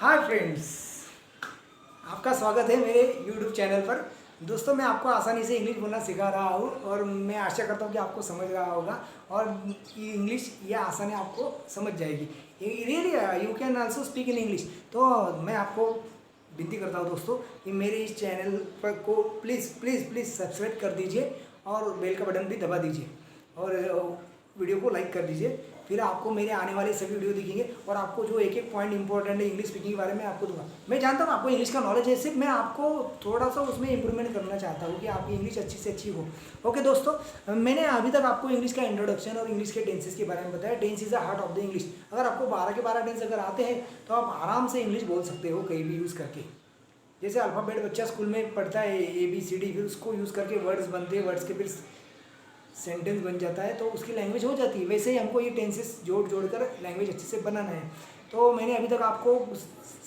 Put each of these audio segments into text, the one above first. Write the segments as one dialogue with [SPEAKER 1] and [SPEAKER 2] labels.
[SPEAKER 1] Hi friends, आपका स्वागत है मेरे यूट्यूब चैनल पर। दोस्तों, मैं आपको आसानी से इंग्लिश बोलना सिखा रहा हूँ और मैं आशा करता हूँ कि आपको समझ रहा होगा और ये इंग्लिश ये आसानी आपको समझ जाएगी। Really you can also speak in English. तो मैं आपको विनती करता हूँ दोस्तों कि मेरे इस चैनल पर को प्लीज़ प्लीज़ प्लीज़ सब्सक्राइब कर दीजिए और बेल का बटन भी दबा दीजिए और वीडियो को लाइक कर दीजिए। फिर आपको मेरे आने वाले सभी वीडियो दिखेंगे और आपको जो एक एक पॉइंट इंपॉर्टेंट है इंग्लिश स्पीकिंग के बारे में आपको दूंगा। मैं जानता हूँ आपको इंग्लिश का नॉलेज है, सिर्फ मैं आपको थोड़ा सा उसमें इंप्रूवमेंट करना चाहता हूँ कि आपकी इंग्लिश अच्छी से अच्छी हो। ओके दोस्तों, मैंने अभी तक आपको इंग्लिश का इंट्रोडक्शन और इंग्लिश के टेंसेस के बारे में बताया। Tense is the heart of the English. अगर आपको 12 के 12 टेंस अगर आते हैं तो आप आराम से इंग्लिश बोल सकते हो कहीं भी यूज़ करके। जैसे अल्फ़ाबेट बच्चा स्कूल में पढ़ता है ABCD, फिर उसको यूज़ करके वर्ड्स बनते हैं, वर्ड्स के फिर सेंटेंस बन जाता है तो उसकी लैंग्वेज हो जाती है। वैसे ही हमको ये टेंसेस जोड़ जोड़ कर लैंग्वेज अच्छे से बनाना है। तो मैंने अभी तक आपको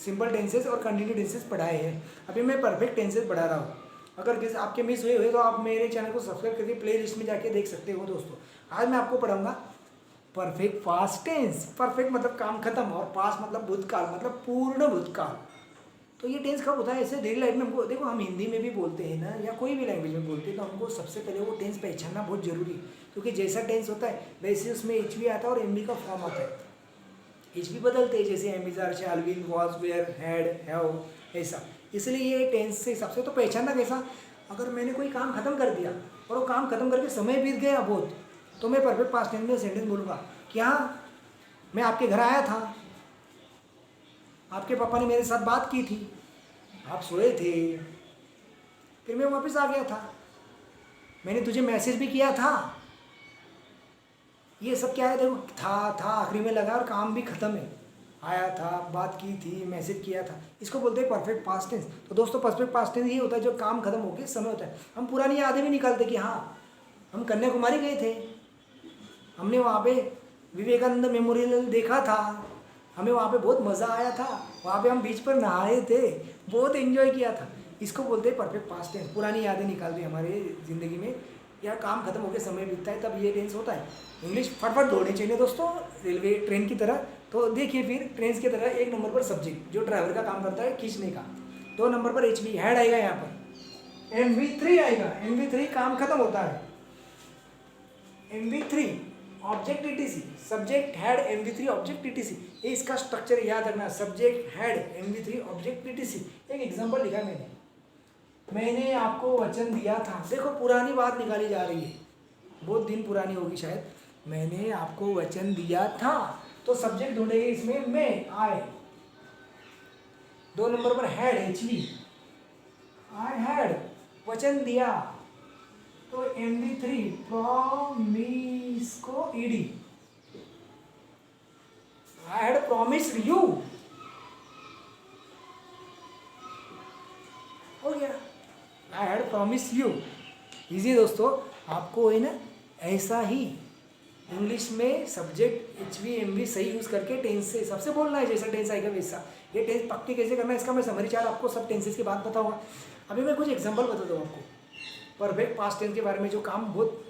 [SPEAKER 1] सिंपल टेंसेस और कंटिन्यू टेंसेस पढ़ाए हैं। अभी मैं परफेक्ट टेंसेस पढ़ा रहा हूँ। अगर किसी आपके मिस हुए तो आप मेरे चैनल को सब्सक्राइब करके प्ले लिस्ट में जाके देख सकते हो। दोस्तों, आज मैं आपको पढ़ाऊँगा परफेक्ट पास्ट टेंस। परफेक्ट मतलब काम खत्म और पास्ट मतलब भूतकाल, मतलब पूर्ण भूतकाल। तो ये टेंस कब होता है? ऐसे डेली लाइफ में हमको देखो, हम हिंदी में भी बोलते हैं ना या कोई भी लैंग्वेज में बोलते हैं तो हमको सबसे पहले वो टेंस पहचानना बहुत जरूरी है। क्योंकि जैसा टेंस होता है वैसे उसमें एच भी आता है और एम बी का फॉर्म आता है। एच भी बदलते हैं, जैसे am is are, shall, will, was, were, had, have, ऐसा। इसलिए ये टेंस से हिसाब से तो पहचानना कैसा? अगर मैंने कोई काम खत्म कर दिया और वो काम खत्म करके समय बीत गया बहुत, तो मैं परफेक्ट पास्ट टेंस में सेंटेंस बोलूँगा कि हाँ, मैं आपके घर आया था, आपके पापा ने मेरे साथ बात की थी, आप सोए थे, फिर मैं वापस आ गया था, मैंने तुझे मैसेज भी किया था। ये सब क्या है? देखो, था आखिरी में लगा और काम भी खत्म है। आया था, बात की थी, मैसेज किया था, इसको बोलते हैं परफेक्ट पास्ट टेंस। तो दोस्तों, परफेक्ट पास्ट टेंस ये होता है जो काम खत्म होकर समय होता है। हम पुरानी यादें भी निकालते कि हाँ, हम कन्याकुमारी गए थे, हमने वहाँ पे विवेकानंद मेमोरियल देखा था, हमें वहाँ पे बहुत मज़ा आया था, वहाँ पे हम बीच पर नहाए थे, बहुत एंजॉय किया था। इसको बोलते हैं परफेक्ट पास्ट टेंस। पुरानी यादें निकाल दी हमारे ज़िंदगी में या काम खत्म होकर समय बीतता है तब ये टेंस होता है। इंग्लिश फटफट दौड़नी चाहिए दोस्तों, रेलवे ट्रेन की तरह। तो देखिए, फिर ट्रेन की तरह 1 नंबर पर सब्जेक्ट जो ड्राइवर का काम करता है खींचने का, 2 नंबर पर HV हैड आएगा, यहाँ पर MV3 आएगा। MV3 काम खत्म होता है। MV3 object ETC, subject had MV3 object ETC। ये इसका स्ट्रक्चर याद रखना, subject had MV3 object ETC। एक एग्जांपल लिखा मैंने आपको वचन दिया था। देखो, पुरानी बात निकाली जा रही है, बहुत दिन पुरानी होगी शायद। मैंने आपको वचन दिया था, तो सब्जेक्ट ढूंढेंगे इसमें मैं, आई। 2 नंबर पर हैड HV, आई हैड, वचन दिया, तो MV3 प्रॉमिस को ED, I had promised you, हो गया, I had promise you. Easy दोस्तों, आपको है ना ऐसा ही इंग्लिश में सब्जेक्ट HV MV सही यूज़ करके टेंस से सबसे बोलना है, जैसा टेंस आएगा वैसा। ये टेंस पक्के कैसे करना है इसका मैं समरी चार्ट आपको सब टेंसेस के बाद बताऊंगा। अभी मैं कुछ एग्जांपल बताता हूँ आपको परफेक्ट पास्ट टेंस के बारे में जो काम बहुत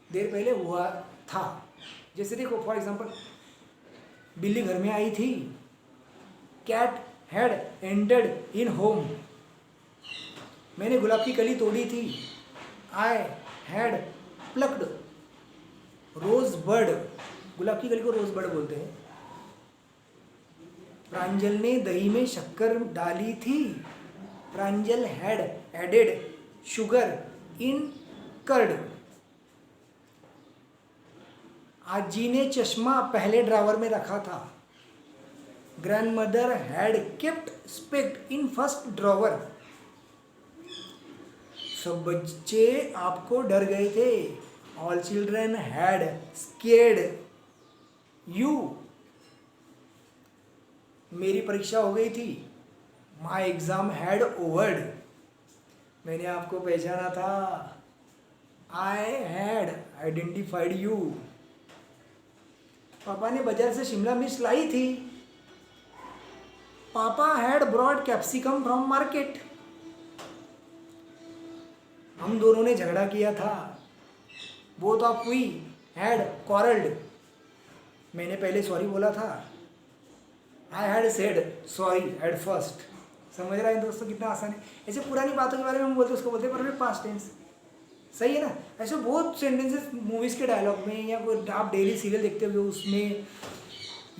[SPEAKER 1] देर पहले हुआ था। जैसे देखो, फॉर एग्जांपल, बिल्ली घर में आई थी, cat had entered in home, मैंने गुलाब की कली तोड़ी थी, I had plucked rose bud, गुलाब की कली को रोज बर्ड बोलते हैं। प्रांजल ने दही में शक्कर डाली थी, Pranjal had added sugar in curd. आजी ने चश्मा पहले ड्रावर में रखा था, grandmother had kept specs in first drawer. सब बच्चे आपको डर गए थे, all children had scared you. मेरी परीक्षा हो गई थी, माई एग्जाम हैड ओवर्ड, मैंने आपको पहचाना था, आई हैड आइडेंटिफाइड यू। पापा ने बाजार से शिमला मिर्च लाई थी, पापा had brought capsicum from market. हम दोनों ने झगड़ा किया था, both of we had quarrelled, मैंने पहले सॉरी बोला था, I had said sorry at first. समझ रहे हैं दोस्तों कितना आसान है। ऐसे पुरानी बातों के बारे में हम बोलते हैं, उसको बोलते हैं परफेक्ट पास्ट टेंस। सही है ना। ऐसे बहुत सेंटेंसेस मूवीज़ के डायलॉग में, या कोई आप डेली सीरियल देखते हो उसमें,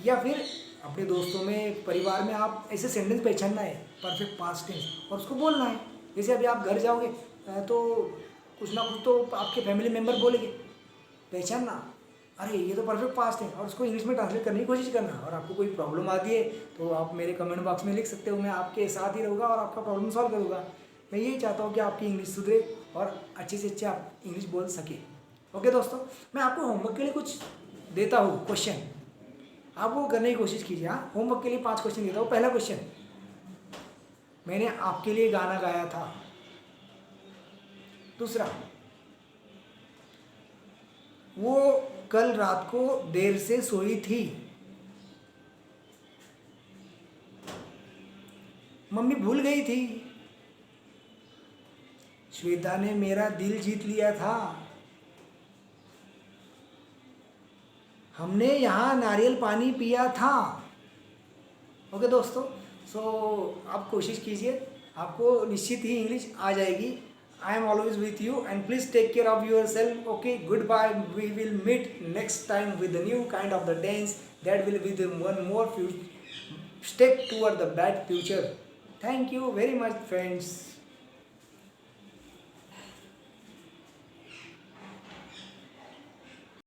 [SPEAKER 1] या फिर अपने दोस्तों में, परिवार में, आप ऐसे सेंटेंस पहचानना है परफेक्ट पास्ट टेंस और उसको बोलना है। जैसे अभी आप घर जाओगे तो कुछ ना कुछ तो आपके फैमिली मेम्बर बोलेंगे, पहचानना, अरे ये तो परफेक्ट पास्ट है, और उसको इंग्लिश में ट्रांसलेट करने की कोशिश करना। और आपको कोई प्रॉब्लम आती है तो आप मेरे कमेंट बॉक्स में लिख सकते हो, मैं आपके साथ ही रहूँगा और आपका प्रॉब्लम सॉल्व करूँगा। मैं यही चाहता हूँ कि आपकी इंग्लिश सुधरे और अच्छे से अच्छे आप इंग्लिश बोल सके। ओके दोस्तों, मैं आपको होमवर्क के लिए कुछ देता हूँ क्वेश्चन, आप वो करने की कोशिश कीजिए। हाँ, होमवर्क के लिए 5 क्वेश्चन देता हूँ। पहला क्वेश्चन, मैंने आपके लिए गाना गाया था। दूसरा, वो कल रात को देर से सोई थी। मम्मी भूल गई थी। श्वेता ने मेरा दिल जीत लिया था। हमने यहाँ नारियल पानी पिया था। ओके दोस्तों, सो आप कोशिश कीजिए, आपको निश्चित ही इंग्लिश आ जाएगी। I am always with you and please take care of yourself. Okay, goodbye, we will meet next time with the new kind of the dance that will be the one more step toward the bright future. Thank you very much, friends.